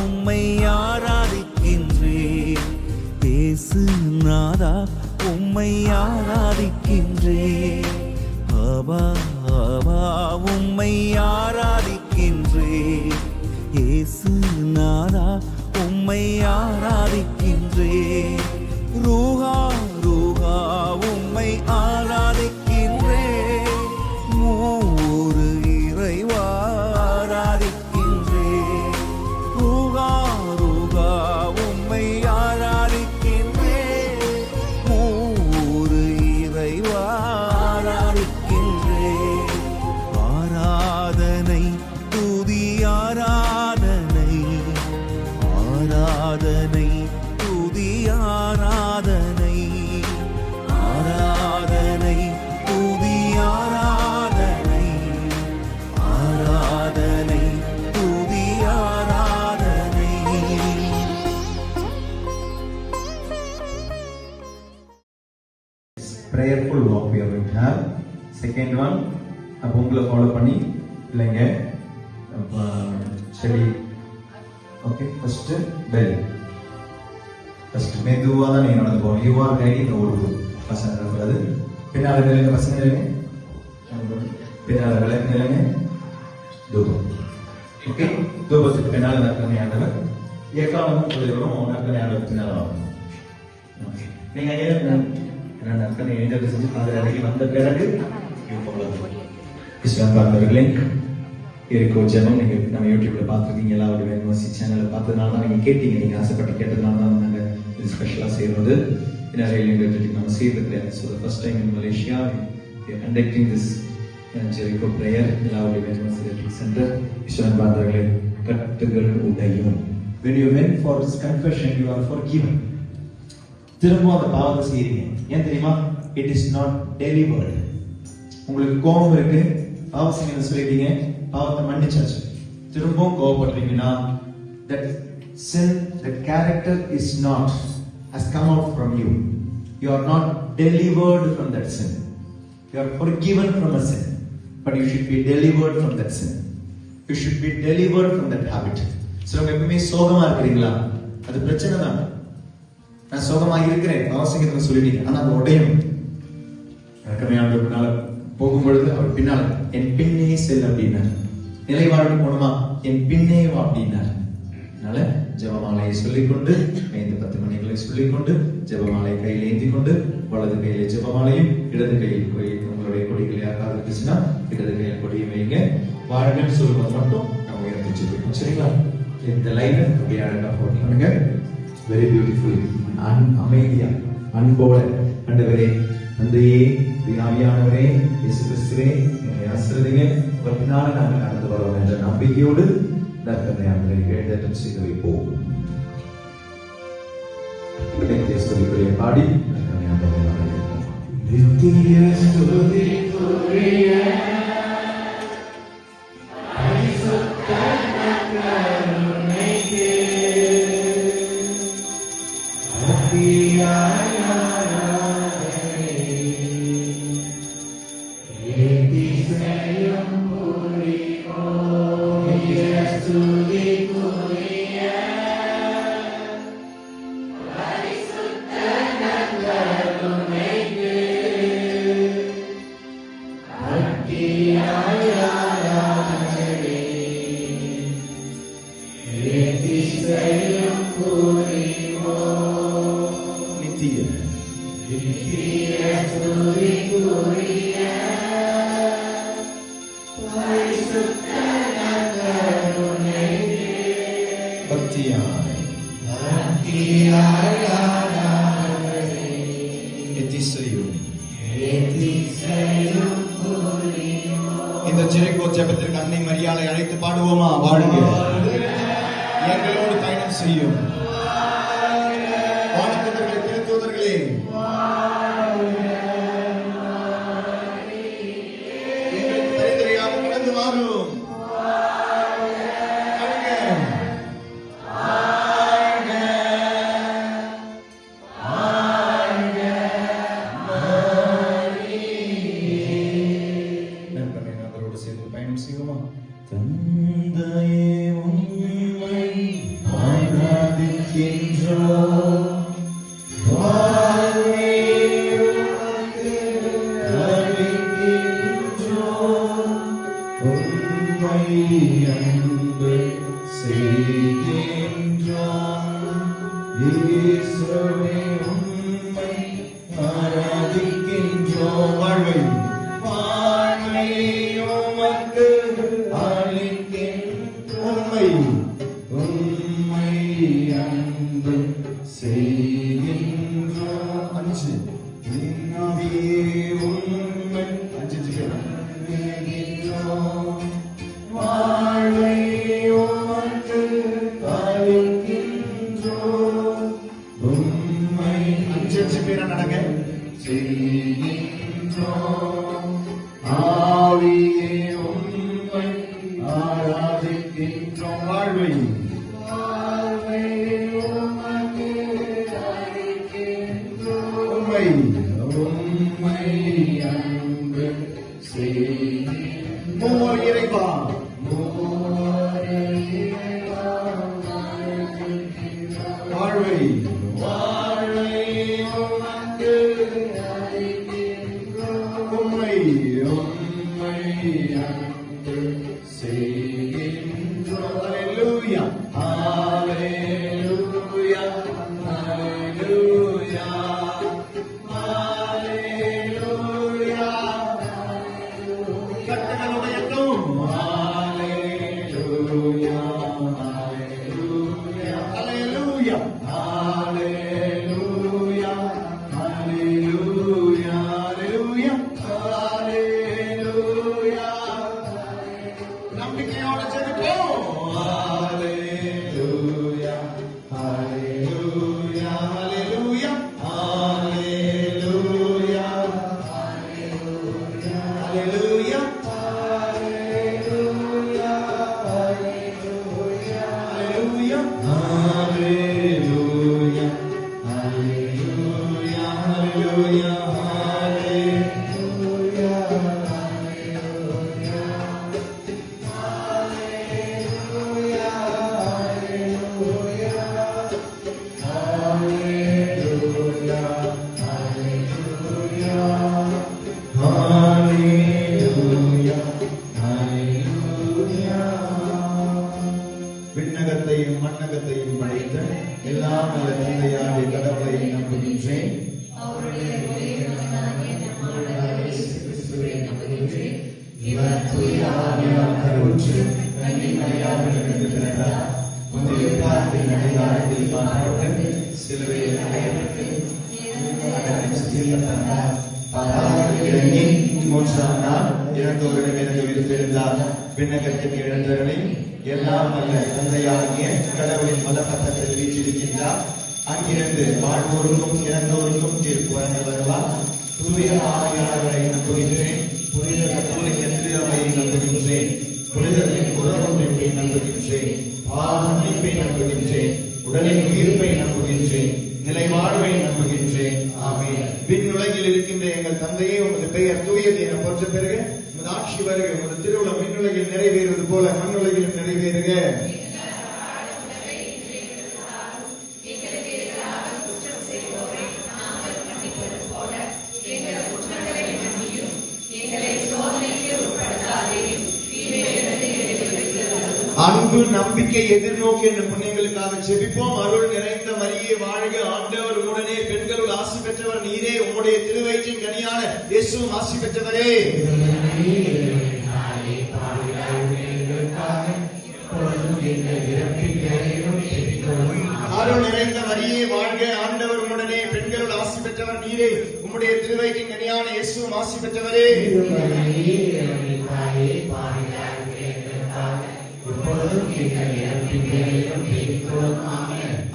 உம்மை ஆராதிக்கின்றேன். இயேசு நாதா உம்மை ஆராதிக்கின்றேன். பாபா பாபா உம்மை ஆராதிக்கின்றேன். இயேசு நாதா உம்மை ஆராதிக்கின்றேன். ரூஹா ரூஹா உம்மை ஆராதிக்கின்றேன். மூறு இறைவா ஆராதிக்கின்றேன். ரூஹா ரூஹா உம்மை ஆராதிக்கின்றேன். மூறு இறைவா ஆராதிக்கின்றேன். ஆராதனை துதி ஆராதனை, ஆராதனை துதி ஆராதனை, ஆராதனை துதி ஆராதனை, ஆராதனை துதி ஆராதனை. Prayerful walk we are going to have. Second one, அப்போ உங்களை ஃபாலோ பண்ணி இல்லைங்க சரி. Okay, first bell. ஃபர்ஸ்ட் மெதுவாக தான் நீங்கள் நடந்து போகணும். You are guiding the old பசங்க நடக்கிறது. பின்னால் நிலைங்க பசங்க நிலைங்க, பின்னால் விளக்கு நிலைங்க. தூபம். ஓகே, தூபத்துக்கு பின்னால் நடக்கிற ஆண்டவர் ஏக்காலமும் சொல்லிவிடும். நடக்கிற ஆண்டவர் பின்னால் ஆகும். நீங்கள் என்ன நடக்கிற எழுதி செஞ்சு அதில் இறங்கி வந்த பிறகு பார்ந்தவர்களே இருக்கோ ஜெபம் நீங்கள் நம்ம யூடியூப்ல பார்த்துருக்கீங்க. எல்லாருடைய யூனிவர்சிட்டி சேனலை பார்த்ததுனால தான் நீங்கள் கேட்டீங்க. நீங்கள் ஆசைப்பட்டு கேட்டதுனால தான் நாங்கள் இது ஸ்பெஷலாக செய்கிறது. நம்ம செய்திருக்கிறேன். So first time in Malaysia conducting this Jericho prayer எல்லாருடைய யூனிவர்சிட்டி சென்டர். ஈஸ்வரன் பார்த்தவர்களே கட்டுகள் உடையும். When you went for this confession, you are forgiven. திரும்ப அந்த பாவத்தை செய்யறீங்க. ஏன் தெரியுமா? It is not delivered. உங்களுக்கு கோபம் இருக்கு, பாவம் செய்யணும்னு சொல்லிட்டீங்க, பாவத்தை மன்னிச்சாச்சு. திரும்பவும் கோபப்படுறீங்கன்னா that sin, the character is not has come out from you. You are not delivered from that sin. You are forgiven from a sin, but you should be delivered from that sin. You should be delivered from that habit. சிலவங்க எப்பவுமே சோகமா இருக்கிறீங்களா? அது பிரச்சனை தான். நான் சோகமா இருக்கிறேன் பாவம் செய்யணும்னு சொல்லிட்டீங்க, ஆனா அது உடையும். பின்னால போகும்பொழுது அவர் பின்னால என் பின்னே செல் அப்படின்னார். நிலைவாழ்வு போனோமா என் பின்னே வா அப்படின்னார். அதனால ஜெபமாலையை சொல்லிக்கொண்டு 5-10 மணிகளை சொல்லிக்கொண்டு ஜெபமாலையை கையில் ஏந்தி கொண்டு வலது கையில ஜெபமாலையும் இடது கையில் உங்களுடைய கொடிகள் யாருக்காவது இருந்துச்சுன்னா இடது கையில் கொடியை வைங்க. வாழ்கன்னு சொல்லுவது மட்டும் நம்ம உயர்த்தி வச்சிருக்கோம். சரிங்களா? இந்த லைன் அப்படியே அழகா போட்டுங்க. Very beautiful. அமைதியா அன்போட ஆண்டவரே, தந்தையே, ஆவியானவரே, இயேசு கிறிஸ்துவே, என்னை ஆசீர்வதிங்க. உங்கள் பின்னால நாங்கள் நடந்து வரோம் என்ற நம்பிக்கையோடு தர்க்கத்தை எழுதட்டும் செய்து வைப்போம். சொல்லிக்கொள்ளே பாடி நித்திய ஸ்துதிக்குரிய இந்த ஜெரிகோ ஜெபத்திற்கு அன்னை மரியாதை அழைத்து பாடுவோமா? வாழ்க எங்களோடு பயணம் செய்யும் வானதூதர்களே, திருத்தூதர்களே, எங்களுக்கு தெரியாம கடந்து வாரும். சேர்ந்து பயணம் செய்வோமா? தந்தையே உம்மை உம்மை அன்பு செய்கின்றோம். 5 விண்ணாவியே உம்மை 5 செய்கின்றோம். வாழ்வை உமக்கு அளிக்கின்றோம். உம்மை 5 பேரா நடங்க. செய்கின்றோம். ஆவியே உம்மை ஆராதிக்கின்றோம். வாழ்வை உமக்கு அளிக்கின்றோம். உம்மை அன்பு செய்கின்றோம். மூவர் இறைவா வாழ்வை உமக்கு அளிக்கின்றோம். உம்மை அன்பு செய்கின்றோம். Hallelujah. Hallelujah. Hallelujah. Hallelujah. கர்த்தர்கள் உடையட்டும். Hallelujah. Hallelujah. Hallelujah. Hallelujah. Hallelujah. Hallelujah. Hallelujah. நம்பிக்கையோட ஜெபிப்போம். Hallelujah. Hallelujah. Hallelujah. Hallelujah. Hallelujah. Hallelujah. Hallelujah. Hallelujah. Hallelujah. விண்ணகத்தையும் மண்ணகத்தையும் படைத்த எல்லாம் நல்ல தந்தையாகிய கடவுளை நம்புகின்றேன். இவர் தூய ஆவியால் கருவுற்று கன்னிமரியாவிலிருந்து பிறந்தார். முந்தைய பாவத்தின் அடையாளத்தில் மாற்றப்பட்டு சிலுவையில் அறையப்பட்டு பாதாளத்தில் இறங்கி 3ஆம் நாள் இறந்தோரிடம் இருந்து உயிர்த்தெழுந்தார். விண்ணகத்தின் இழந்தவர்களை எல்லாம் அல்ல தந்தையாகிய கடவுளின் மதப்பக்கத்தில் வீற்றிருக்கின்றார். அங்கிருந்து வாழ்வோருக்கும் இறந்தோருக்கும் தீர்ப்பு வழங்க வருவார். தூய ஆவியாளரை நம்புகின்றேன். புனித கத்தோலிக்க திருஅவையை நம்புகின்றேன். புனிதர்களின் உறவுகளை நம்புகின்றேன். பாவ மன்னிப்பை நம்புகின்றேன். உடலின் உயிர்ப்பை நம்புகின்றேன். நிலை வாழ்வை நம்புகின்றேன். ஆமென். விண்ணுலகில் இருக்கின்ற எங்கள் தந்தையே, உமது பெயர் தூயது என போற்ற பெறுக. உமது ஆட்சி வருக. உமது திருவுளம் விண்ணுலகில் நிறைவேறுவது போல மண்ணுலகிலும் நிறைவேறுக. அன்பு நம்பிக்கை எதிர்நோக்கி என்ற புண்ணியங்களுக்காக ஜெபிப்போம். அருள் நிறைந்த மரியே வாழ்க. ஆண்டவர் உடனே பெண்களுள் ஆசி பெற்றவர் நீரே. உம்முடைய திருவயிற்றின் கனியான இயேசுவும் ஆசி பெற்றவரே. அருள் நிறைந்த மரியே வாழ்க. ஆண்டவர் உடனே பெண்களுள் ஆசி பெற்றவர் நீரே. உம்முடைய திருவயிற்றின் கனியான இயேசுவும் ஆசி பெற்றவரே.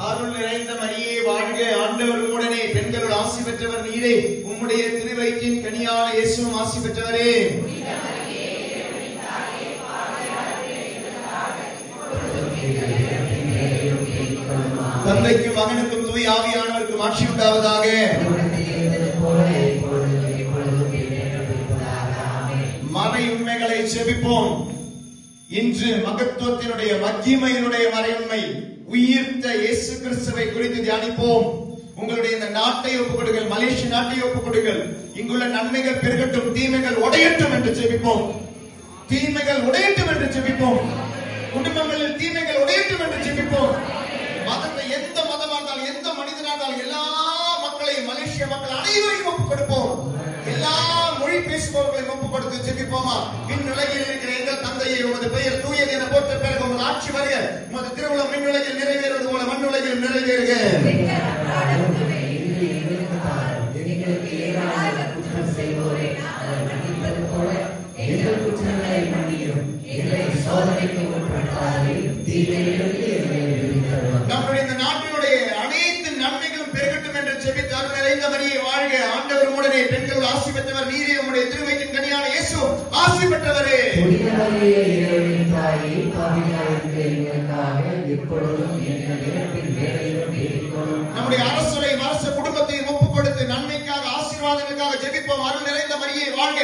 அருள் நிறைந்த மரியே வாழ்க. ஆண்டவர் உடனே பெண்களுள் ஆசி பெற்றவர் நீரே. உம்முடைய திருவயிற்றின் கனியான இயேசுவும் ஆசி பெற்றவரே. தந்தைக்கும் மகனுக்கும் தூய ஆவியானவருக்கும் ஆட்சி உண்டாவதாக. மறை உண்மைகளை செபிப்போம். இன்று மகத்துவத்தினுடைய மகிமையினுடைய மறையுண்மை உயிர்த்த இயேசு கிறிஸ்துவை குறித்து தியானிப்போம். உங்களுடைய இந்த நாட்டை ஒப்புக்கொடுங்கள், மலேசிய நாட்டை ஒப்புக்கொடுங்கள். இங்குள்ள நன்மைகள் பெருகட்டும், தீமைகள் உடையட்டும் என்று ஜெபிப்போம். தீமைகள் உடையட்டும் என்று ஜெபிப்போம். குடும்பங்களில் தீமைகள் உடையட்டும் என்று ஜெபிப்போம். மதத்தை எந்த மதமாக இருந்தாலும், எந்த மனிதனாக இருந்தாலும், எல்லா மக்களையும், மலேசிய மக்கள் அனைவரையும் ஒப்புக் கொடுப்போம். எல்லா மொழி பேசுபவர்களையும் ஒப்புக் கொடுத்து ஜெபிப்போமா. இந்நிலையில் இருக்கிற எங்கள் தந்தையை, உமது பெயர் தூயது என போற்ற பிறகு உமது ஆட்சி வருக. உமது திருவுளம் எங்கள் குற்றங்களை மன்னியும், எங்களை சோதனைக்கு உட்படுத்தாதேயும், தீமையிலிருந்து எங்களை விடுவித்தருளும். நம்முடைய இந்த நாட்டினுடைய அனைத்து நன்மைகளும் பெருகட்டும் என்று ஜெபித்து அருள் நிறைந்த மரியே வாழ்க. ஆண்டவர் உடனே பெண்கள் ஆசி பெற்றவர் நீரே, உம்முடைய திருவயிற்றின் கனியான இயேசு ஆசி பெற்றவரே. புனித மரியே, இறைவனின் தாயே, பாவிகளாய் இருக்கிற எங்களுக்காக இப்பொழுதும் எங்கள் இறப்பின் வேளையிலும் வேண்டிக் கொள்ளும். நம்முடைய அரசரை அரச குடும்பத்தையும் ஒப்புக் கொடுத்து நன்மைக்காக ஆசீர்வாதங்களுக்காக ஜெபிப்போம். அருள் நிறைந்த மரியே வாழ்க.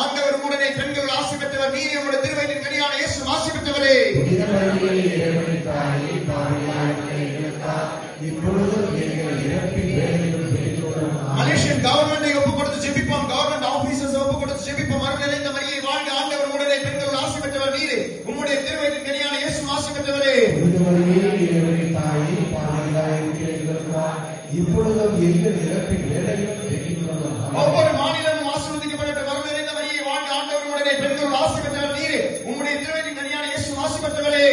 ஆண்டவர் உடனே பெண்கள் ஆசி பெற்றவர் நீரே, உம்முடைய திருவயிற்றின் கனியான இயேசு ஆசி பெற்றவரே. புனித மரியே, இறைவனின் தாயே, பாவிகளாய் இருக்கிற எங்களுக்காக இப்பொழுதும் எங்கள் இறப்பின் வேளையிலும் வேண்டிக் கொள்ளும். மலேசியன் கவர்மெண்டை ஒப்புக் கொடுத்து ஜெபிப்போம். கவர்மெண்ட் ஆபீசர்ஸ் ஒப்புக் கொடுத்து ஜெபிப்போம். அருள் நிறைந்த மரியே வாழ்க. ஆண்டவர் உடனே பெண்கள் ஆசி பெற்றவர் நீரே, உம்முடைய திருவயிற்றின் கனியான இயேசு ஆசி பெற்றவரே. புனித மரியே, இறைவனின் தாயே, பாவிகளாய் இருக்கிற எங்களுக்காக இப்பொழுதும் எங்கள் இறப்பின் வேளையிலும் வேண்டிக் கொள்ளும். ஒவ்வொரு மாநிலமும் ஆசீர்வதிக்கப்பட்ட அருள் நிறைந்த மரியே வாழ்க. ஆண்டவர் உடனே பெண்கள் ஆசி பெற்றவர் நீரே, உம்முடைய திருவயிற்றின் கனியான இயேசு ஆசி பெற்றவரே.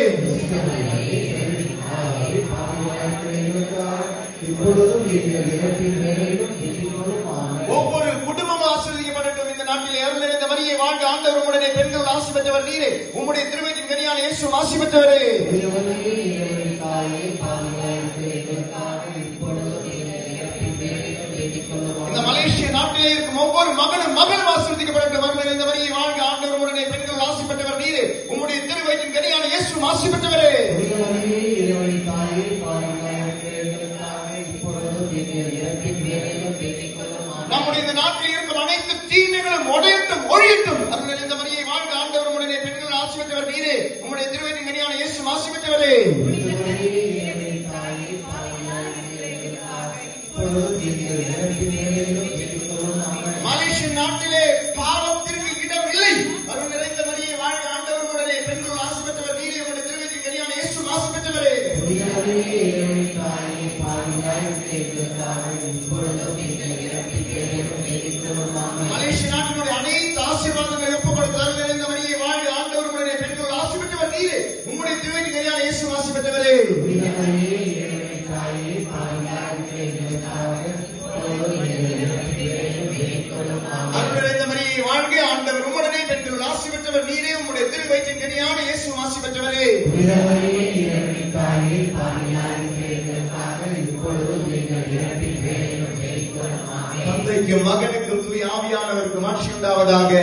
இப்பொழுதும் எங்கள் இறப்பின் வேளையிலும் வேண்டிக் கொள்ளும். ஆமென். ஒவ்வொரு குடும்பமும் ஆசீர்வதிக்கப்படட்டும் இந்த நாட்டிலே. அருள் நிறைந்த மரியே வாழ்க. ஆண்டவர் உடனே பெண்கள் ஆசி பெற்றவர் நீரே, உம்முடைய திருவயிற்றின் கனியான இயேசு ஆசி பெற்றவரே. புனித மரியே, இறைவனின் தாயே, பாவிகளாய் இருக்கிற எங்களுக்காக இப்பொழுதும் எங்கள் இறப்பின் வேளையிலும் வேண்டிக் கொள்ளும். இந்த மலேசிய நாட்டிலே இருக்கும் ஒவ்வொரு மகனும் மகளும் ஆசீர்வதிக்கப்படட்டும். அருள் நிறைந்த மரியே வாழ்க. ஆண்டவர் உடனே பெண்கள் ஆசி பெற்றவர் நீரே, உம்முடைய திருவயிற்றின் கனியான இயேசு ஆசி பெற்றவரே. புனித மரியே, இறைவனின் தாயே, பாவிகளாய் இருக்கிற எங்களுக்காக இப்பொழுதும் எங்கள் இறப்பின் வேளையிலும் வேண்டிக் கொள்ளும். ஆமென். நம்முடைய இந்த நாட்டில் இருக்கும் அனைத்து தீமைகளும் உடையட்டும் ஒழியட்டும். அருள் நிறைந்த மரியே வாழ்க. ஆண்டவர் உடனே பெண்கள் ஆசி பெற்றவர் நீரே, உம்முடைய திருவயிற்றின் கனியான இயேசு ஆசி பெற்றவரே. புனித மரியே, இறைவனின் தாயே, பாவிகளாய் இருக்கிற எங்களுக்காக இப்பொழுதும் எங்கள் இறப்பின் வேளையிலும் வேண்டிக் கொள்ளும். ஆமென். மலேசிய நாட்டிலே பாவத்திற்கு இடம் இல்லை. அருள் நிறைந்த மரியே வாழ்க. ஆண்டவர் உடனே பெண்கள் ஆசி பெற்றவர் நீரே, உம்முடைய திருவயிற்றின் கனியான இயேசு ஆசி பெற்றவரே. புனித மரியே, இறைவனின் தாயே, பாவிகளாய் இருக்கிற எங்களுக்காக இப்பொழுதும் எங்கள் இறப்பின் வேளையிலும் வேண்டிக் கொள்ளும். ஆமென். மலேசிய நாட்டினுடைய அனைத்து ஆசீர்வாதங்களை ஒப்புக் கொடுத்து அருள் நிறைந்த மரியே வாழ்க. ஆண்டவர் உடனே பெண்கள் ஆசி பெற்றவர் நீரே, உம்முடைய திருவயிற்றின் கனியான இயேசு ஆசி பெற்றவரே. புனித மரியே, இறைவனின் தாயே, பாவிகளாய் இருக்கிற எங்களுக்காக இப்பொழுதும் எங்கள் இறப்பின் வேளையிலும் வேண்டிக் கொள்ளும். ஆமென். அருள் நிறைந்த மரியே வாழ்க. ஆண்டவர் உடனே பெண்கள் ஆசி பெற்றவர் நீரே, உம்முடைய திருவயிற்றின் கனியான இயேசு ஆசி பெற்றவரே. புனித மரியே, இறைவனின் தாயே, பாவிகளாய் இருக்கிற எங்களுக்காக இப்பொழுதும் எங்கள் இறப்பின் வேளையிலும் வேண்டிக் கொள்ளும். ஆமென். தந்தைக்கும் மகனுக்கும் தூய ஆவியானவருக்கும் ஆட்சி உண்டாவதாக.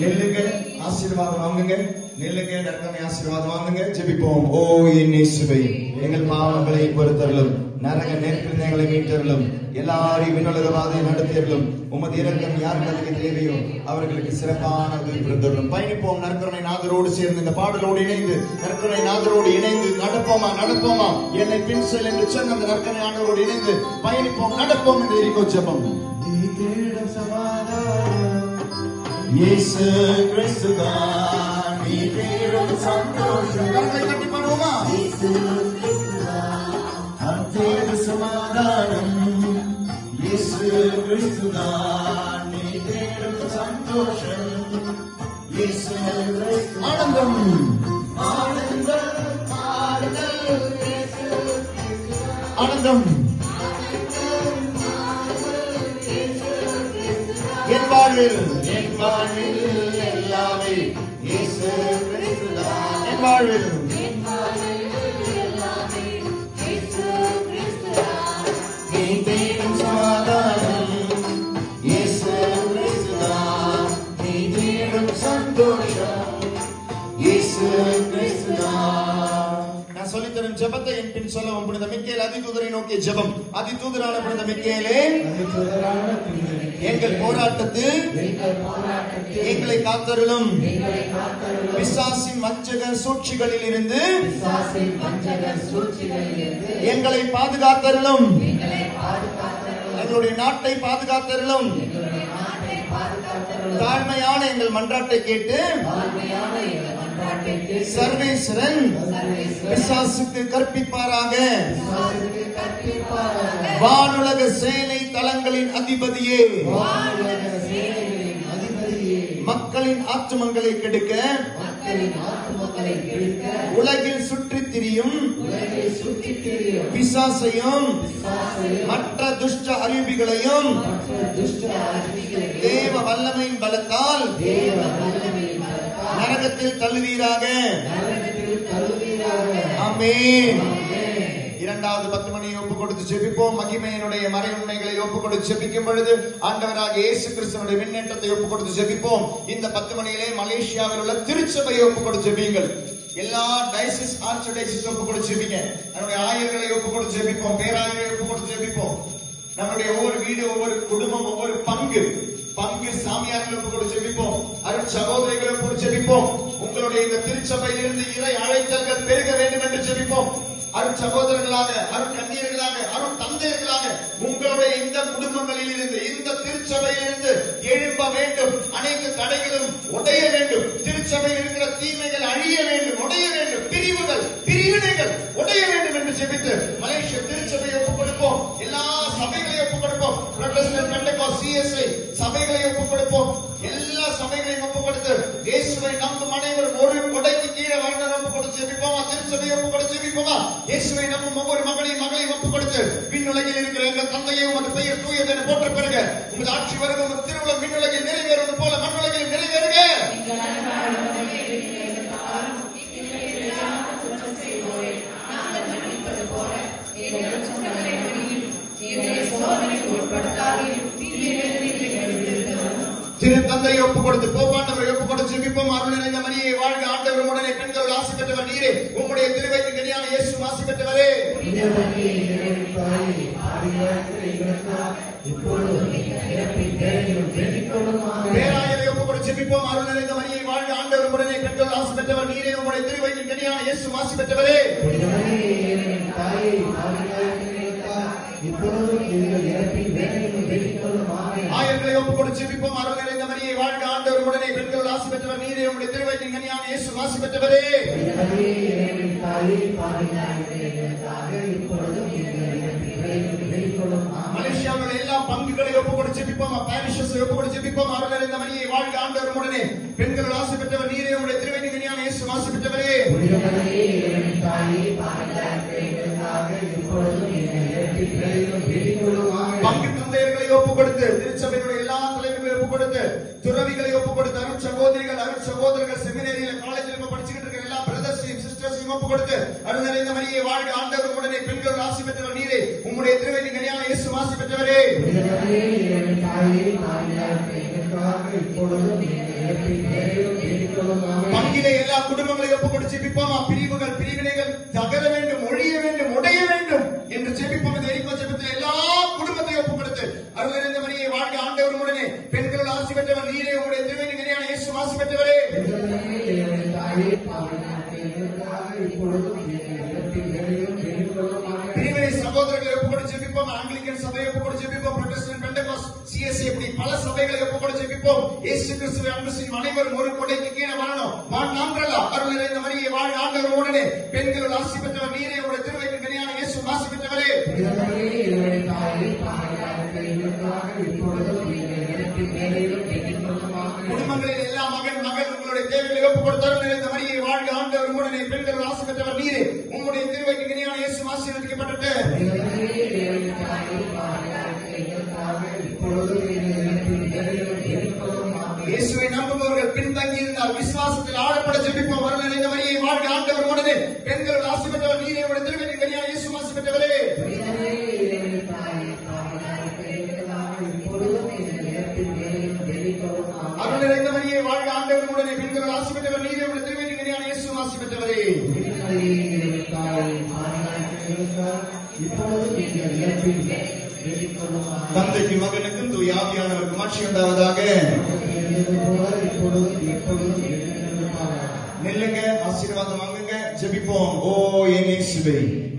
நெல்லுங்க, ஆசீர்வாதம் வாங்குங்க. நெல்லுங்க, நற்கனை ஆசீர்வாதம் வாங்குங்க. ஜெபிப்போம். ஓ என் இயேசுவே, எங்கள் பாவங்களை பொறுத்தருளும், நரக நெருப்பில் எங்களை மீட்டருளும், எல்லாரையும் விண்ணுலக பாதையை நடத்தியருளும். உமது இரக்கம் யாருக்கு அதிக தேவையோ அவர்களுக்கு சிறப்பான உதவி புரிந்தருளும். பயணிப்போம் நற்கருணை நாதரோடு சேர்ந்து, இந்த பாடலோடு இணைந்து, நற்கருணை நாதரோடு இணைந்து நடப்போமா நடப்போமா என்னை பின் செல் என்று சொன்ன அந்த நற்கருணை ஆண்டவரோடு இணைந்து பயணிப்போம் நடப்போம் என்று இருக்கோ ஜெபம். நீ தேடும் சமாதானம் இயேசு கிறிஸ்துதான் நீ தேடும் சந்தோஷம். கரங்களை தட்டி பாடுவோமா? நான் தேடும் சமாதானம் இயேசு கிறிஸ்துதான் நீ தேடும் சந்தோஷம். இயேசு கிறிஸ்து ஆனந்தம் ஆனந்தம் ஆனந்தம் என் வாழ்வில் எல்லாமே இயேசு கிறிஸ்துதான். என் வாழ்வில் நீ தேடும் சமாதானம் இயேசு கிறிஸ்துதான் நீ தேடும் சந்தோஷம் இயேசு கிறிஸ்துதான். நான் சொல்லித்தரும் ஜெபத்தை என் பின் சொல்லவும். புனித மிக்கேல் அதிதூதரை நோக்கிய ஜெபம். அதிதூதரான புனித மிக்கேலே, எங்கள் போராட்டத்தில் எங்களை காத்தருளும். பிசாசின் வஞ்சக சூழ்ச்சிகளில் இருந்து எங்களை பாதுகாத்தருளும். எங்களுடைய நாட்டை பாதுகாத்தருளும். தாழ்மையான எங்கள் மன்றாட்டை கேட்டு சர்வேஸ்வரன் பிசாசுக்கு கற்பிப்பாராக. வானுலக சேனை தலங்களின் அதிபதியே, மக்களின் ஆத்துமங்களை கெடுக்க மக்களின் ஆத்துமக்களை கெடுக்க உலகில் சுற்றித் திரியும் உலகை சுற்றித் திரியும் பிசாசையும் பிசாசையும் மற்ற துஷ்ட அறிவிகளையும் மற்ற துஷ்ட ஆவிகளை தேவ வல்லமையின் பலத்தால் தேவ வல்லமையின் பலத்தால் நரகத்தில் தள்ளுவீராக. நரகத்தில் தள்ளுவீராக. ஆமென். ஆமென். இரண்டாவது 10 மணியை ஒப்பு கொடுத்து ஜெபிப்போம். மகிமையினுடைய மறை உண்மைகளை ஒப்பு கொடுத்து ஜெபிக்கும் பொழுது ஆண்டவராக இயேசு கிறிஸ்துவினுடைய விண்ணேற்றத்தை ஒப்பு கொடுத்து ஜெபிப்போம். இந்த 10 மணியிலே மலேசியாவில் உள்ள திருச்சபையை ஒப்பு கொடுத்து ஜெபியுங்கள். எல்லா டைசிஸ் ஆர்ச் டைசிஸ் ஒப்பு கொடுத்து ஜெபிங்க. நம்முடைய ஆயர்களை ஒப்பு கொடுத்து ஜெபிப்போம். பேராயர்களை ஒப்பு கொடுத்து ஜெபிப்போம். நம்முடைய ஒவ்வொரு வீடு, ஒவ்வொரு குடும்பம், ஒவ்வொரு பங்கு சாமியார்கள் ஒப்பு கொடுத்து ஜெபிப்போம். அருள் சகோதரிகளை ஒப்பு கொடுத்து ஜெபிப்போம். உங்களுடைய இந்த திருச்சபையிலிருந்து இறை அழைத்தல்கள் பெருக வேண்டும் என்று ஜெபிப்போம். அருள் சகோதரர்களாக, அருள் கன்னியர்களாக, அருள் தந்தையர்களாக உங்களுடைய இந்த குடும்பங்களில் இருந்து, இந்த திருச்சபையிலிருந்து எழும்ப வேண்டும். அனைத்து தடைகளும் உடைய வேண்டும். திருச்சபையில் இருக்கிற தீமைகள் அழிய வேண்டும், உடைய வேண்டும். பிரிவினைகள் உடைய வேண்டும் என்று ஜெபித்து மலேசிய திருச்சபையை ஒப்புக் கொடுப்போம். எல்லா சபைகளையும் ஒப்புக் கொடுப்போம். புரோட்டஸ்டன்ட், பெந்தெகோஸ்ட், சிஎஸ்ஐ சபைகளை ஒப்புக் கொடுப்போம். எல்லா சபைகளையும் ஒப்புக் கொடுத்து இயேசுவை நம்பும் அனைவரும் ஒரு கொடைக்கு கீழே வரணும் ஒப்புக் கொடுத்து ஜெபிப்போமா? திருச்சபையை ஒப்புக் கொடுத்து ஜெபிப்போமா? இயேசுவை நம்பும் ஒவ்வொரு மகளையும் ஒப்புக் கொடுத்து விண்ணுலகில் இருக்கிற எங்கள் தந்தையை உமது பெயர் தூயது என போற்ற பெறுக. உமது ஆட்சி வருக. உமது திருவுளம் விண்ணுலகில் நிறைவேறுவது போல மண்ணுலகில் நிறைவேறுக. திரு தந்தையை ஒப்புக் கொடுத்து போப்பாண்டவரை ஒப்புக் கொடுத்து ஜெபிப்போம். அருள் நிறைந்த மரியே வாழ்க. ஆண்டவர் உடனே பெண்கள் ஆசி பெற்றவர் நீரே. உம்முடைய திருவயிற்றின் கனியான இயேசு ஆசி பெற்றவரே. பேராயரை ஒப்புக் கொடுத்து ஜெபிப்போம். அருள் நிறைந்த மரியே வாழ்க. ஆண்டவர் உடனே பெண்கள் ஆசி பெற்றவர் நீரே. உம்முடைய திருவயிற்றின் கனியான இயேசு ஆசி பெற்றவரே. ஆயர்களை ஒப்புக் கொடுத்து ஜெபிப்போம். அருள் நிறைந்த மரியே வாழ்க. ஆண்டவர் உடனே பெண்கள் ஆசி பெற்றவர் நீரே. உம்முடைய திருவயிற்றின் கனியான இயேசு ஆசி பெற்றவரே. மலேசியாவுடைய எல்லா பங்குகளை ஒப்புக் கொடுத்து ஜெபிப்போம். பாரிஷஸ் ஒப்புக் கொடுத்து ஜெபிப்போம். அருள் நிறைந்த மரியே வாழ்க. ஆண்டவர் உடனே பெண்கள் ஆசி பெற்றவர் நீரே. உம்முடைய திருவயிற்றின் கனியான இயேசு ஆசி பெற்றவரே. பங்கு தந்தையர்களை ஒப்புக் கொடுத்து திருச்சபையினுடைய எல்லா தலைவர்களை ஒப்புக் கொடுத்து துறவிகளை ஒப்புக் கொடுத்து அருள் சகோதரர்கள் செமினரியில காலேஜில் படிச்சுக்கிட்டு இருக்கிற எல்லா பிரதர்ஸையும் சிஸ்டர்ஸையும் ஒப்புக் கொடுத்து அருள் நிறைந்த மரியே வாழ்க. ஆண்டவர் உடனே பெண்கள் ஆசி பெற்றவர் நீரே. உம்முடைய திருவயிற்றின் கனியான இயேசு ஆசி பெற்றவரே. பங்கிலே எல்லா குடும்பங்களையும் ஒப்புக் கொடுத்து ஜெபிப்போம். பிரிவினைகள் தகர வேண்டும், ஒழிய வேண்டும், உடைய வேண்டும் என்று ஜெபிப்போம். இந்த எரிக்கோ ஜெபத்தில் எல்லா குடும்பத்தையும் ஒப்புக் கொடுத்து அருள் நிறைந்த மரியே வாழ்க. ஆண்டவர் உடனே பெண்கள் ஆசி பெற்றவர் நீரே. உம்முடைய திருவயிற்றின் கனியான இயேசு ஆசி பெற்றவரே. பிரிவினை சகோதரர்களை ஒப்புக் கொடுத்து ஜெபிப்போம். ஆங்கிலிக்கன் சபையை ஒப்புக் கொடுத்து ஜெபிப்போம். புரோட்டஸ்டன்ட், பெந்தெகோஸ்ட், சிஎஸ்ஐ இப்படி பல சபைகளை ஒப்புக் கொடுத்து ஜெபிப்போம். இயேசு கிறிஸ்துவை அன்பு செய்யும் அனைவரும் ஒரு கொடைக்கு கீழே வரணும். அருள் நிறைந்த மரியே வாழ்க. ஆண்டவர் உடனே பெண்கள் ஆசி பெற்றவர் நீரே. உம்முடைய திருவயிற்றின் கனியான இயேசு ஆசி பெற்றவரே. குடும்பங்களில் எல்லா மகன் உங்களுடைய தேவைகளை ஒப்புக் கொடுத்து அருள் நிறைந்த மரியே வாழ்க. ஆண்டவர் உடனே பெண்கள் ஆசி பெற்றவர் நீரே. உம்முடைய திருவயிற்றின் கனியான இயேசு ஆசீர்வதிக்கப்பட்டது. இயேசுவை நம்புபவர்கள் பின்தங்கி இருந்தால் விசுவாசத்தில் ஆழப்பட ஜெபிப்போம். அருள் நிறைந்த மரியே வாழ்க. ஆண்டவர் உடனே பெண்கள் ஆசி பெற்றவர் நீரே. உம்முடைய திருவயிற்றின் கனியான இயேசு ஆசி பெற்றவரே. அருள் நிறைந்த மரியே வாழ்க. ஆண்டவர் உடனே பெண்கள் ஆசி பெற்றவர் நீரே. உம்முடைய திருவயிற்றின் கனியான இயேசு ஆசி பெற்றவரே. தந்தைக்கு மகனுக்கும் தூய ஆவியானவருக்கும் ஆட்சி உண்டாவதாக. நில்லுங்க, ஆசீர்வாதம் வாங்குங்க, ஜெபிப்போம். ஓ என் இயேசுவே,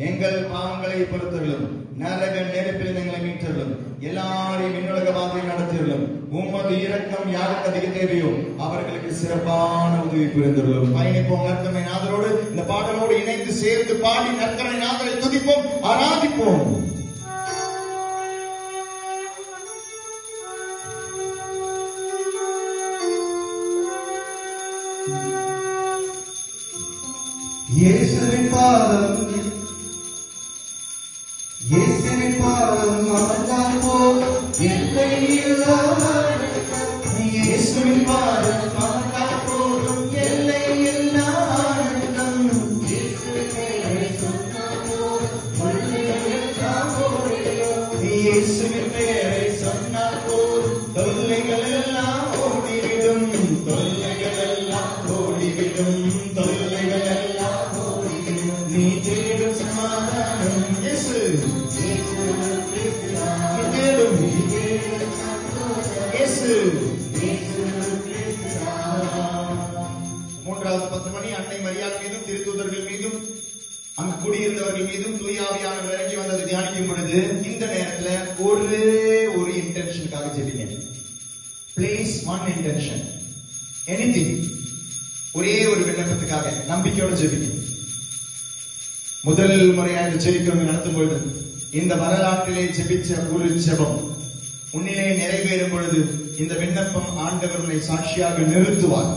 எங்கள் பாவங்களை பொறுத்தருளும், நரக நெருப்பில் எங்களை மீட்டருளும், எல்லாரையும் விண்ணுலக பாதையை நடத்தியுள்ளும். உமது இரக்கம் யாருக்கு அதிக தேவையோ அவர்களுக்கு சிறப்பான உதவி புரிந்துள்ளோம். பயணிப்போம் நற்கருணை நாதரோடு. இந்த பாடலோடு இணைந்து சேர்ந்து பாடி நற்கருணை நாதரை துதிப்போம், ஆராதிப்போம். இயேசுவின் பாதம் மறந்தால் போதும் எல்லை இல்லா ஆனந்தம். இயேசுவின் பாதம் மறந்தால் போதும் எல்லை இல்லா ஆனந்தம். இயேசுவின் பெயரை சொன்னால் போதும் தொல்லைகள் எல்லாம் ஓடிவிடும். இயேசுவின் பெயரை சொன்னால் போதும் தொல்லைகள் எல்லாம் ஓடிவிடும். தொல்லைகள் எல்லாம் ஓடிவிடும். தொல்லைகள் எல்லாம் ஓடிவிடும். நீ தேடும் சமாதானம் இயேசு. நீ தேடும் இயேசு. 3வது 10 மணி அன்னை மரியாள் மீதும் திருத்தூதர்கள் மீதும் அங்கு குடியிருந்தவர்கள் மீதும் தூயாவியானவர் இறங்கி வந்ததை தியானிக்கும் பொழுது இந்த நேரத்துல ஒரு இன்டென்ஷனுக்காக ஜெபிங்க. பிளேஸ் ஒன் இன்டென்ஷன், எனிதிங், ஒரே ஒரு விண்ணப்பத்துக்காக நம்பிக்கையோட ஜெபிங்க. முதல் முறையாக இந்த ஜெபிக்கிறவங்க நடத்தும் பொழுது இந்த வரலாற்றிலே ஜெபிச்ச ஒரு ஜெபம் உன்னிலே நிறைவேறும் பொழுது இந்த விண்ணப்பம் ஆண்டவர் உன்னை சாட்சியாக நிறுத்துவார்.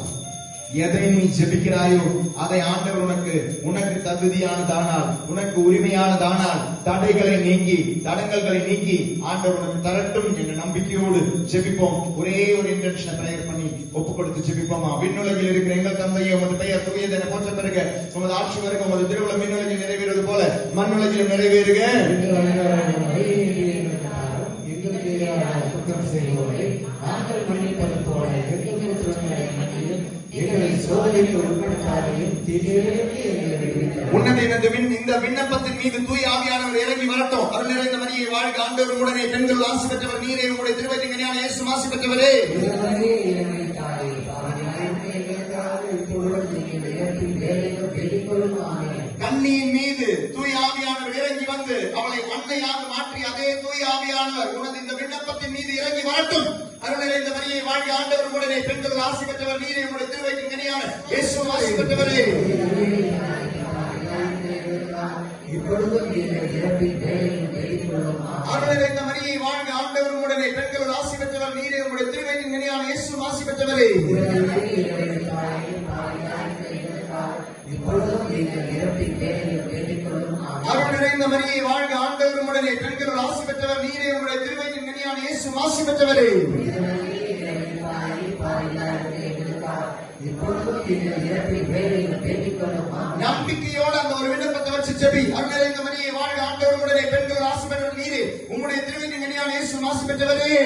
எதை நீ ஜெபிக்கிறாயோ அதை ஆண்டவர் உனக்கு தகுதியானதானால், உனக்கு உரிமையானதானால் தடைகளை நீக்கி தடங்கல்களை நீக்கி ஆண்டவர் உனக்கு தரட்டும் என்ற நம்பிக்கையோடு ஜெபிப்போம். ஒரே ஒரு இன்டென்ஷனை பிரேயர் பண்ணி ஒப்பு கொடுத்து ஜெபிப்போமா. விண்ணுலகில் இருக்கிற எங்கள் தந்தையை உமது பெயர் தூயது என போற்ற பெறுக. உமது ஆட்சி வருக. உமது திருவுளம் விண்ணுலகில் நிறைவேறுவது போல மண்ணுலகிலும் நிறைவேறுக. இந்த விண்ணப்பத்தின் மீது தூய ஆவியானவர் இறங்கி வரட்டும். அருள் நிறைந்த மரியே வாழ்க. ஆண்டவர் உடனே பெண்கள் ஆசி பெற்றவர் நீரே. உங்களுடைய திருவயிற்றின் கனியான இயேசு ஆசி பெற்றவரே. கன்னியின் மீது தூய ஆவியானவர் இறங்கி வந்து அவளை அன்னையாக மாற்றி அதே தூய ஆவியானவர் உனது இந்த விண்ணப்பத்தின் மீது இறங்கி வரட்டும். அருள் நிறைந்த மரியே வாழ்க. ஆண்டவர் உடனே பெண்கள் ஆசி பெற்றவர் நீரே. உங்களுடைய திருவயிற்றின் கனியான இயேசு ஆசி பெற்றவரே. அருள் நிறைந்த மரியே வாழ்க. ஆண்டவர் உடனே பெண்கள் ஆசி பெற்றவர் நீரே. உங்களுடைய திருவயிற்றின் கனியான இயேசு ஆசி பெற்றவரே. அருள் நிறைந்த மரியே வாழ்க. ஆண்டவர் உடனே பெண்கள் ஆசி பெற்றவர் நீரே. உங்களுடைய திருவயிற்றின் கனியான இயேசு ஆசி பெற்றவரே. நம்பிக்கையோடு அந்த ஒரு விண்ணப்பத்தை வச்சு ஜெபி. அருள் நிறைந்த மரியே வாழ்க. ஆண்டவர் உடனே பெண்கள் ஆசி பெற்றவர் நீரே. உங்களுடைய திருவயிற்றின் கனியான இயேசு ஆசி பெற்றவரே.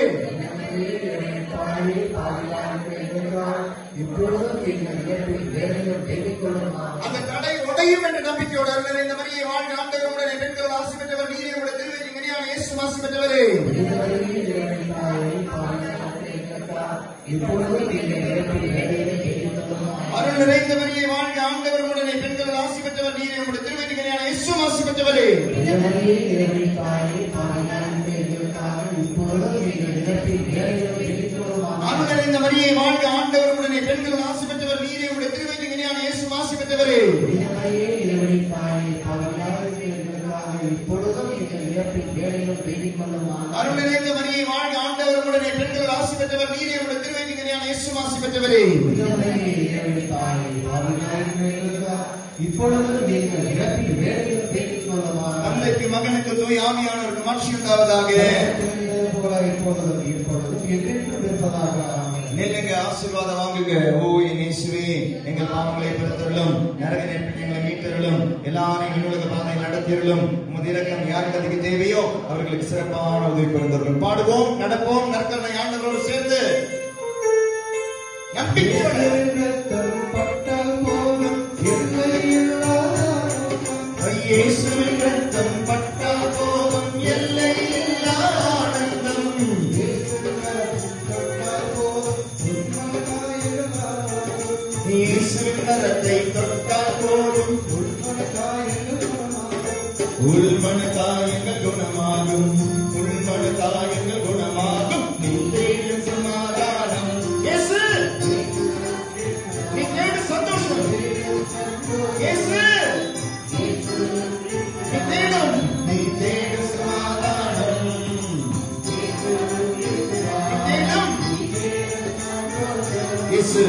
அந்த தடை உடையும் என்ற நம்பிக்கையோடு அருள் நிறைந்த மரியே வாழ்க. ஆண்டவர் உடனே பெண்கள் ஆசி பெற்றவர் நீரே. உங்களுடைய திருவயிற்றின் கனியான இயேசு ஆசி பெற்றவரே. அருள் நிறைந்த மரியே வாழ்க. ஆண்டவர் உடனே பெண்கள் ஆசி பெற்றவர் நீரே. உங்களுடைய திருவயிற்றின் கனியான இயேசு ஆசி பெற்றவரே. அருள் நிறைந்த மரியே வாழ்க. ஆண்டவர் உடனே பெண்கள் ஆசி பெற்றவர் நீரே. உங்களுடைய திருவயிற்றின் கனியான இயேசு ஆசி பெற்றவரே. அருள் நிறைந்த மரியே வாழ்க. ஆண்டவர் உடனே பெண்கள் ஆசி பெற்றவர் நீரே. உங்களுடைய திருவயிற்றின் கனியான இயேசு ஆசி பெற்றவரே. தந்தைக்கு மகனுக்கு தூய ஆவியானவருக்கு மாட்சி உண்டாவதாக. நெல்லுங்க ஆசீர்வாதம் வாங்குங்க. ஓ என் இயேசுவே, எங்கள் பாவங்களை பொறுத்தருளும், நரக நெருப்பில் எங்களை மீட்டருளும், எல்லாரையும் விண்ணுலக பாதையில் நடத்தியருளும். உமது இரக்கம் யாருக்கு அதிக தேவையோ அவர்களுக்கு சிறப்பான உதவி புரிந்தருளும். பாடுவோம், நடப்போம், நற்கருணை ஆண்டவரோடு சேர்ந்து நம்பிக்கையோடு. இயேசுவின் ரத்தம் பட்டால் போதும் எல்லை இல்லா ஆனந்தம். இயேசுவின் கரத்தை தொட்டால் போதும் உள்மன காயங்கள் குணமாகும். உள்மன காயங்கள் குணமாகும். நீ தேடும் சமாதானம் இயேசு. நீ தேடும் சந்தோஷம் இயேசு. நீ தேடும் சமாதானம். இயேசு.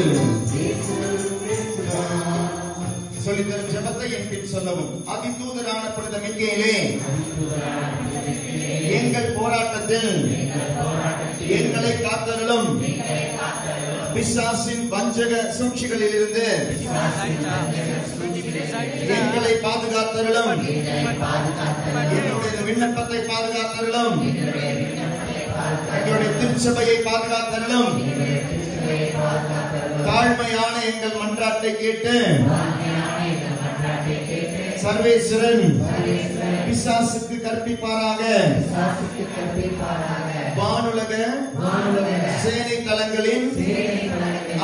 சொல்லித்தரும் ஜெபத்தை என் பின் சொல்லவும். அதிதூதரான புனித மிக்கேலே, எங்கள் போராட்டத்தில் எங்களை காத்தருளும். பிசாசின் வஞ்சக சூழ்ச்சிகளில் இருந்து எங்களை பாதுகாத்தருளும். எங்களுடைய விண்ணப்பத்தை பாதுகாத்தருளும். எங்களுடைய திருச்சபையை பாதுகாத்தருளும். தாழ்மையான எங்கள் மன்றாட்டை கேட்டு சர்வேஸ்வரன் பிசாசுக்கு கற்பிப்பாராக. வானுலக சேனை தலங்களின்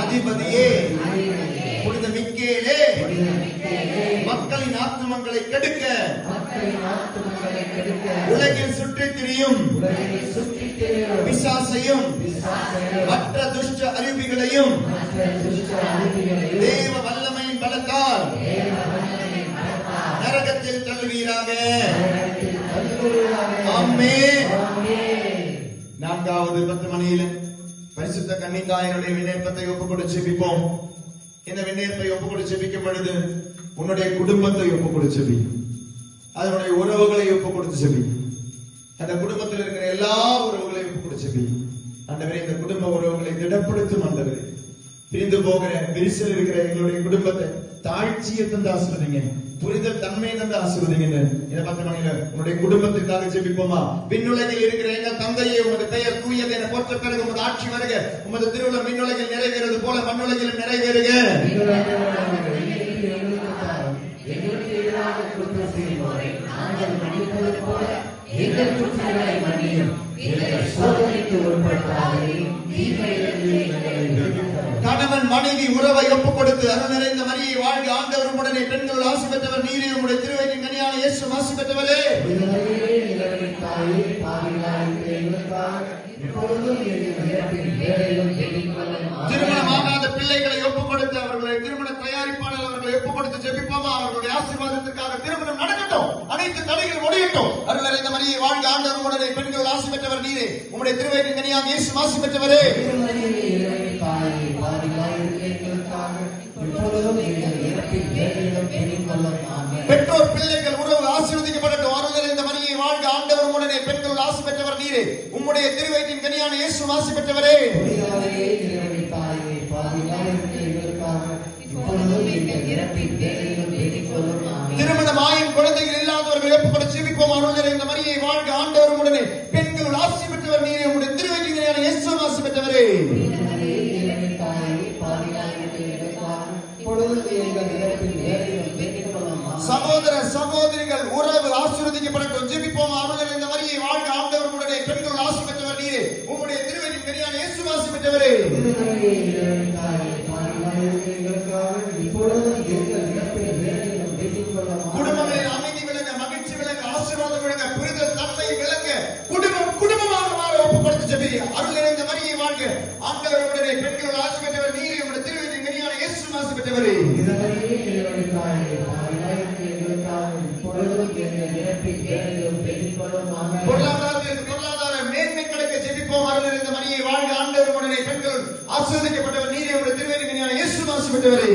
அதிபதியே புனித மிக்கேலே, மக்களின் ஆத்மங்களை கெடுக்க உலகில் சுற்றித் திரியும் பிசாசையும் மற்ற துஷ்ட அறிவிகளையும் தேவ வல்லமையின் பலத்தால் நரகத்தில் தள்ளுவீராக. ஆமென். நான்காவது 10 மணியில் பரிசுத்த கன்னித்தாயினுடைய விண்ணப்பத்தை ஒப்புக்கொடு ஜெபிப்போம். இந்த விண்ணப்பத்தை ஒப்புக்கொடு ஜெபிக்கும் பொழுது உன்னுடைய குடும்பத்தை ஒப்புக்கொடு ஜெபி. அதனுடைய உறவுகளை ஒப்புக்கொடுத்து ஜெபி. அந்த குடும்பத்தில் இருக்கிற எல்லா உறவுகளையும் ஒப்புக்கொடு ஜெபி. ஆண்டவரே, இந்த குடும்ப உறவுகளை திடப்படுத்தும். ஆண்டவரே, பிரிந்து போகிற விரிசல் இருக்கிற எங்களுடைய குடும்பத்தை தாழ்ச்சியை தந்து ஆசீர்வதிங்க. புரிதல் தன்மை தந்து ஆசீர்வதிங்க. இந்த 10 மணியில உங்களுடைய குடும்பத்திற்காக ஜெபிப்போமா. விண்ணுலகில் இருக்கிற எங்கள் தந்தையே, உமது பெயர் தூயது என போற்ற பிறகு உமது ஆட்சி வருக. உமது திருவுளம் விண்ணுலகில் நிறைவேறுவது போல மண்ணுலகிலும் நிறைவேறுக. எங்களுக்கு எதிராக குற்றம் செய்வோரை நாங்கள் மன்னிப்பது போல எங்கள் குற்றங்களை மன்னியும். எங்களை சோதனைக்கு உட்படுத்தாதேயும் தீமையிலிருந்து எங்களை விடுவித்தருளும். கணவன் மனைவி உறவை ஒப்புக் கொடுத்து அருள் நிறைந்த மரியை வாழ்க. ஆண்டவர் உடனே பெண்கள் ஆசி பெற்றவர் நீரே. உம்முடைய திருவயிற்றின் கனியான இயேசு ஆசி பெற்றவரே. திருமணமாகாத பிள்ளைகளை ஒப்புக் கொடுத்து அவர்களுடைய திருமண தயாரிப்பாளர் அவர்களை ஒப்புக் கொடுத்து ஜெபிப்போமா. அவர்களுடைய ஆசீர்வாதத்திற்காக திருமணம் நடக்கட்டும். அனைத்து தடைகள் முடியட்டும். அருள் நிறைந்த மரியை வாழ்க. ஆண்டவர் உடனே பெண்கள் ஆசி பெற்றவர் நீரே. உம்முடைய திருவயிற்றின் கனியான இயேசு ஆசி பெற்றவரே. பெற்றோர் பிள்ளைகள் உறவு ஆசீர்வதிக்கப்படட்டும். அருள் நிறைந்த மரியை வாழ்க. ஆண்டவர் உடனே பெண்கள் ஆசி பெற்றவர் நீரே. உம்முடைய திருவயிற்றின் கனியான இயேசு ஆசி பெற்றவரே. திருமணமாயும் குழந்தைகள் இல்லாதவர்கள் ஒப்புக்கொடு ஜெபிப்போம். அருள் நிறைந்த மரியை வாழ்க. ஆண்டவர் உடனே பெண்கள் ஆசி பெற்றவர் நீரே. உம்முடைய திருவயிற்றின் கனியான இயேசு ஆசி பெற்றவரே. சகோதர சகோதரிகள் உறவு ஆசீர்வதிக்கப்படட்டும். ஜெபிப்போம். அருள் நிறைந்த மரியை வாழ்க. ஆண்டவர் உடனே பெண்கள் ஆசி பெற்றவர் நீரே. உம்முடைய திருவயிற்றின் கனியான இயேசு ஆசி பெற்றவரே. குடும்பங்களில் அமைதி விளங்க, மகிழ்ச்சி விளங்க, ஆசீர்வாதம் விளங்க, புரிதல் தன்மை விளங்க, குடும்பம் குடும்பமாக மாற ஒப்புக்கொடுத்து ஜெபி. அருள் நிறைந்த மரியை வாழ்க. ஆண்டவர் உடனே பெண்கள் ஆசி பெற்றவர் நீரே. உம்முடைய திருவயிற்றின் கனியான இயேசு ஆசி பெற்றவரே. பொருளாதார மேன்மை கிடைக்க ஜெபிப்போம். அருள் நிறைந்த மரியை வாழ்க. ஆண்டவர் உடனே பெண்கள் ஆசீர்வதிக்கப்பட்டவர் நீரே. உம்முடைய திருவயிற்றின் கனியான இயேசு ஆசி பெற்றவரே.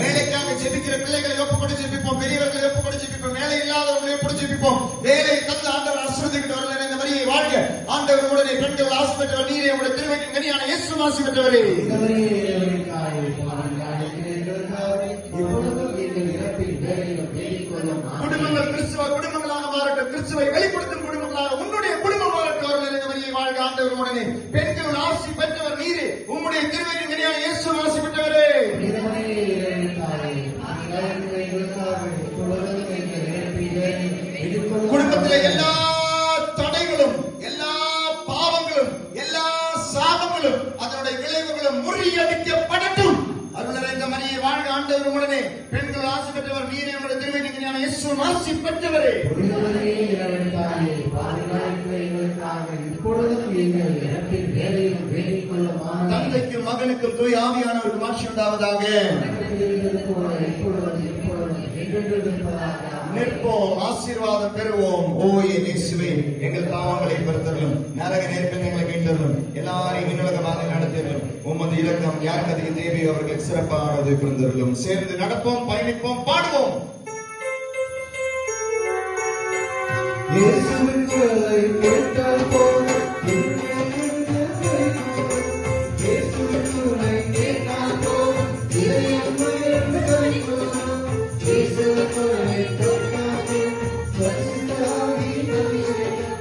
வேலைக்காக ஜெபிக்கிற பிள்ளைகளை ஒப்புக்கொடு ஜெபிப்போம். பெரியவர்களை ஒப்புக்கொடு ஜெபிப்போம். வேலை இல்லாதவர்களை ஒப்புக்கொடு ஜெபிப்போம். வேலை தந்து ஆண்டவர் ஆசீர்வதிக்கப்பட்டு அருள் நிறைந்த மரியை வாழ்க. ஆண்டவர் உடனே பெண்கள் ஆசி பெற்றவர் நீரே. உம்முடைய திருவயிற்றின் கனியான இயேசு ஆசி பெற்றவரே. குடும்பங்கள் கிறிஸ்துவ குடும்பங்களாக மாறட்டும். கிறிஸ்துவை வெளிப்படுத்தும் குடும்பங்களாக உன்னுடைய குடும்பம் மாறட்டும். அருள் நிறைந்த மரியை வாழ்க. ஆண்டவர் உடனே பெண்கள் ஆசி பெற்றவர் நீரே. உம்முடைய திருவயிற்றின் கனியான இயேசு ஆசி பெற்றவரே. குடும்பத்திலே எல்லா தடைகளும், எல்லா பாவங்களும், எல்லா சாபங்களும், அதனுடைய விளைவுகளும் முறியடிக்கப்படட்டும். அருள் நிறைந்த மரியை வாழ்க. ஆண்டவர் உடனே பெண்கள் ஆசி பெற்றவர் நீரே. உம்முடைய திருவயிற்றின் கனியான இயேசு ஆசி பெற்றவரே. தந்தைக்கும் மகனுக்கும் தூய ஆவியானவருக்கு ஆட்சி உண்டாவதாக. நிற்போம், ஆசீர்வாதம் பெறுவோம். ஓ என் இயேசுவே, எங்கள் பாவங்களை பொறுத்தருளும், நரக நெருப்பில் எங்களை மீட்டருளும். எல்லா எல்லாரையும் விண்ணுலக பாதை நடத்தியவர்களும் உமது இலக்கம் யாருக்கு அதிக தேவை அவர்களுக்கு சிறப்பானது பிறந்தவர்களும் சேர்ந்து நடப்போம், பயணிப்போம், பாடுவோம். இயேசுவின் குரலை கேட்டால் போதும் இயேசுவின் குரலை கேட்டால் போதும் இதயம் உயர்ந்து களிக்கும். இயேசுவின் குரலை கேட்டால் போதும் பரிசுத்த ஆவியின் அபிஷேகம்.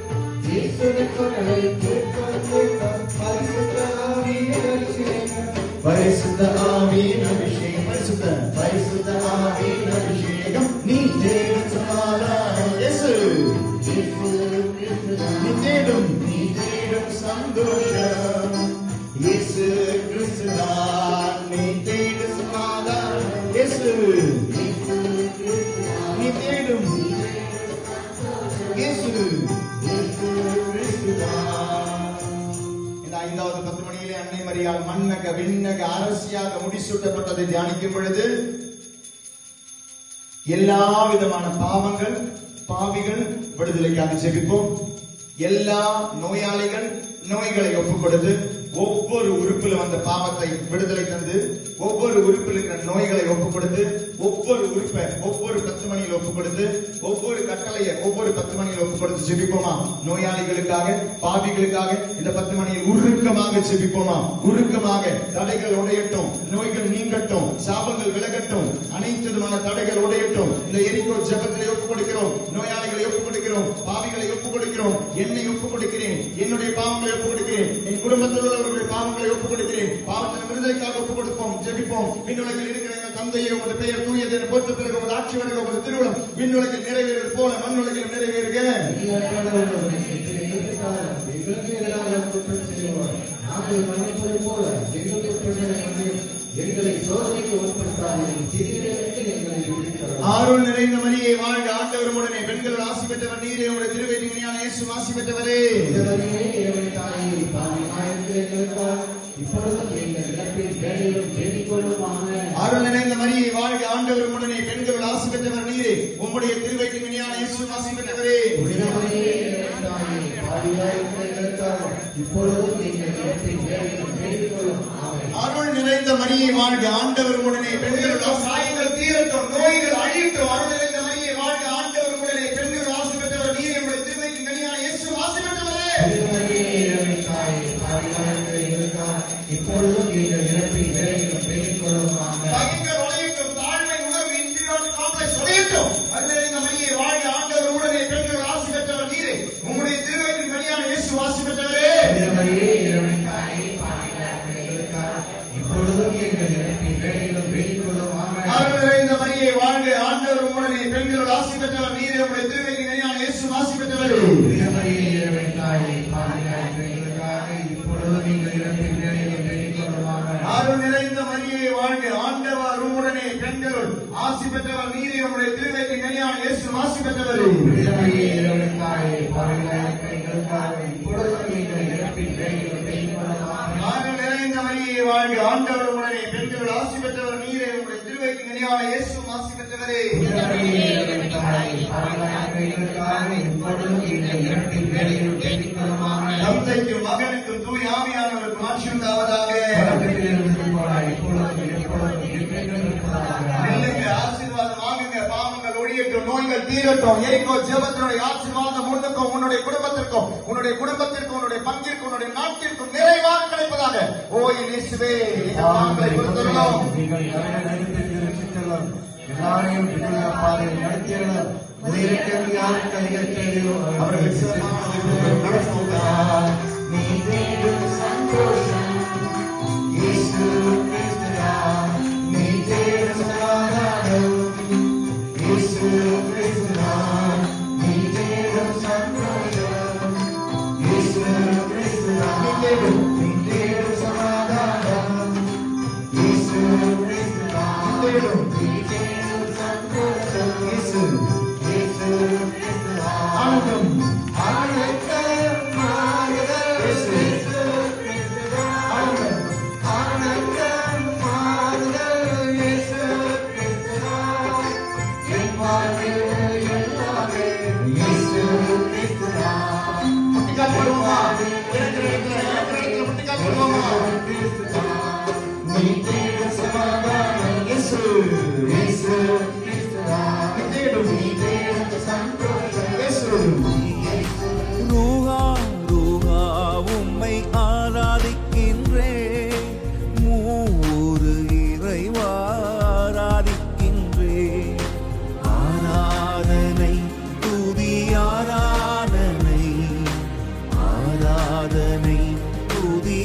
இயேசுவின் குரலை கேட்டால் போதும் பரிசுத்த ஆவியின் அபிஷேகம். பரிசுத்த ஆவியின் அபிஷேகம், பரிசுத்த ஆவியின் அபிஷேகம். நீ தேடும் சமாதானம் இயேசு, நீ தேடும் சந்தோஷம் இயேசு கிறிஸ்துதான். நீ தேடும் சமாதானம் இயேசு, நீ தேடும் இயேசு கிறிஸ்துதான். இந்த 5வது 10 மணியிலே அன்னை மரியாள் மண்ணக விண்ணக அரசியாக முடிசூட்டப்பட்டதை தியானிக்கும் பொழுது எல்லா விதமான பாவங்கள் பாவிகள் விடுதலைக்காக ஜெபிப்போம். எல்லா நோயாளிகள் நோய்களை ஒப்புக் கொடுத்து ஒவ்வொரு உறுப்பிலும் அந்த பாவத்தை விடுதலை தந்து ஒவ்வொரு உறுப்பில் இருக்கிற நோய்களை ஒப்புக் கொடுத்து ஒவ்வொரு உறுப்பை ஒவ்வொரு 10 மணியில் ஒப்புக் கொடுத்து ஒவ்வொரு கட்டளையை ஒவ்வொரு 10 மணியில் ஒப்புக் கொடுத்து ஜெபிப்போமா? நோயாளிகளுக்காக பாவிகளுக்காக இந்த 10 மணியில் உருக்கமாக ஜெபிப்போமா? உருக்கமாக தடைகள் உடையட்டும், நோய்கள் நீங்கட்டும், சாபங்கள் விலகட்டும், அனைத்து விதமான தடைகள் உடையட்டும். இந்த எரிக்கோ ஜெபத்திலே ஒப்புக் கொடுக்கிறோம். நோயாளிகளை ஒப்புக் கொடுக்கிறோம், பாவிகளை ஒப்புக் கொடுக்கிறோம், என்னை ஒப்புக் கொடுக்கிறேன், என்னுடைய பாவங்களை ஒப்புக் கொடுக்கிறேன், என் குடும்பத்தில் உள்ளவர்களுடைய பாவங்களை ஒப்புக் கொடுக்கிறேன். பாவத்தின் விடுதலைக்காக ஒப்புக் கொடுப்போம், ஜெபிப்போம். விண்ணுலகில் இருக்கிற எங்கள் தந்தையே, உமது பெயர் தூயது என போற்ற பிறகு உமது ஆட்சி வருக, உமது திருவுளம் விண்ணுலகில் நிறைவேறுவது போல மண்ணுலகில் நிறைவேறுக. எங்களுக்கு எதிராக குற்றம் செய்வோம் நாங்கள் மன்னிப்பது போல எங்கள் குற்றங்களை மன்னியும். எங்களை சோதனைக்கு உட்படுத்தாதீர்கள், தீமையிலிருந்து எங்களை விடுவித்தருளும். அருள் நிறைந்த மரியே வாழ்க, ஆண்டவர் உடனே பெண்கள் ஆசி பெற்றவர் நீரே, உடைய திருவயிற்றின் இயேசு ஆசி பெற்றவரே. இதவரையே இறைவன் தாயே, பாவிகளாயிருக்கிற எங்களுக்காக இப்பொழுதும் எங்கள் இறப்பின் வேளையிலும் வேண்டிக் கொள்ளும். ஆமென். அருள் நிறைந்த மரியே வாழ்க, ஆண்டவர் உடனே பெண்கள் ஆசி பெற்றவர் நீரே, உம்முடைய திருவயிற்றின் இயேசு ஆசி பெற்றவரே. இதவரையே இறைவன் தாயே, பாவிகளாயிருக்கிற எங்களுக்காக இப்பொழுதும் எங்கள் இறப்பின் வேளையிலும் வேண்டிக் கொள்ளும். ஆமென். அருள் நிறைந்த மரியே வாழ்க, ஆண்டவர் உடனே பெண்கள் சாயங்கள் தீரட்டும், நோய்கள் அழியட்டும். அருள் நிறைந்த மரியே வாழ்க, ஆண்டவர் உடனே பெண்கள் ஆசி பெற்றவர் நீரே, உம்முடைய திருவயிற்றின் இயேசு ஆசி பெற்றவரே. இதவரையே இறைவன் தாயே, பாவிகளாயிருக்கிற எங்களுக்காக இப்பொழுதும் எங்கள் இறப்பின் வேளையிலும் வேண்டிக் கொள்ளும். ஆமென். பயங்கள் உடையட்டும், தாழ்மை உணர்வு இன்ஃபீரியாரிட்டி காம்ப்ளெக்ஸ் உடையட்டும். அருள் நிறைந்த மரியே வாழ்க, ஆண்டவர் உடனே பெண்கள் ஆசி பெற்றவர் நீரே, உம்முடைய திருவயிற்றின் இயேசு ஆசி பெற்றவரே. இதவரையே இறைவன் தாயே, பாவிகளாயிருக்கிற எங்களுக்காக இப்பொழுதும் எங்கள் இறப்பின் வேளையிலும் வேண்டிக் கொள்ளும். ஆமென். அருள் நிறைந்த மரியே வாழ்க, ஆண்டவர் உடனே பெண்கள் ஆசி பெற்றவர் நீரே, உம்முடைய திருவயிற்றின் இயேசு ஆசி பெற்றவரே. இதவரையே இறைவன் தாயே, பாவிகளாயிருக்கிற எங்களுக்காக இப்பொழுதும் எங்கள் இறப்பின் வேளையிலும் வேண்டிக் கொள்ளும். ஆமென். அருள் நிறைந்த மரியே வாழ்க, ஆண்டவர் உடனே பெண்கள் ஆசி பெற்றவர் நீரே, உம்முடைய திருவயிற்றின் இயேசு ஆசி பெற்றவரே. இதவரையே இறைவன் தாயே, பாவிகளாயிருக்கிற எங்களுக்காக இப்பொழுதும் எங்கள் இறப்பின் வேளையிலும் வேண்டிக் கொள்ளும். ஆமென். அருள் நிறைந்த மரியே வாழ்க, ஆண்டவர் உடனே பெண்கள் ஆசி பெற்றவர் நீரே, உம்முடைய திருவயிற்றின் இயேசு ஆசி பெற்றவரே. இதவரையே இறைவன் தாயே, பாவிகளாயிருக்கிற எங்களுக்காக இப்பொழுதும் எங்கள் இறப்பின் வேளையிலும் வேண்டிக் கொள்ளும். ஆமென். தந்தைக்கும் மகனுக்கும் தூய ஆவியானவருக்கும் ஆட்சி உண்டாவதாக. தொடக்கத்திலிருந்து போல இப்பொழுதும் எப்பொழுதும் என்றென்றும் இருப்பதாக. நெல்லுங்க, ஆசீர்வாதம் வாங்குங்க, பாவங்கள் ஒழியட்டும், நோய்கள் தீரட்டும். எரிக்கோ ஜெபத்தினுடைய ஆசீர்வாதம் உனக்கும் உன்னுடைய குடும்பத்திற்கும் உன்னுடைய பங்கிற்கும் உன்னுடைய நாட்டிற்கும் நிறைவாக கிடைப்பதாக. ஓ என் இயேசுவே, எங்கள் பாவங்களை பொறுத்தருளும். நீங்கள் நரகத்தில் ரட்சித்தருளும். எல்லாரையும் விடுதலை பாதையில் நடத்தியருளும். உயிரிழக்கும் யாருக்கு அதிக தேவையோ அவர்களுக்கு சிறப்பானதை நடத்துகிறார். நீ தேடும் சந்தோஷம் இயேசு கிறிஸ்துதான். நீ தேடும் சமாதானம் இயேசு கிறிஸ்துதான். நீ தேடும் சந்தோஷம் இயேசு கிறிஸ்துதான். நீ தேடும் சமாதானம் இயேசு கிறிஸ்துதான். நீ தேடும் சந்தோஷம் இயேசு கிறிஸ்துதான். ஆனந்தம் ஆனந்தம் இயேசு நீ தேடும் சமாதானம் இயேசு இயேசு நீ தேடும் சந்தோஷம் இயேசு ரூஹா ரூஹா உம்மை ஆராதிக்கின்றே மூறு இறைவா ஆராதிக்கின்றே ஆராதனை துதி ஆராதனை ஆராதனை துதி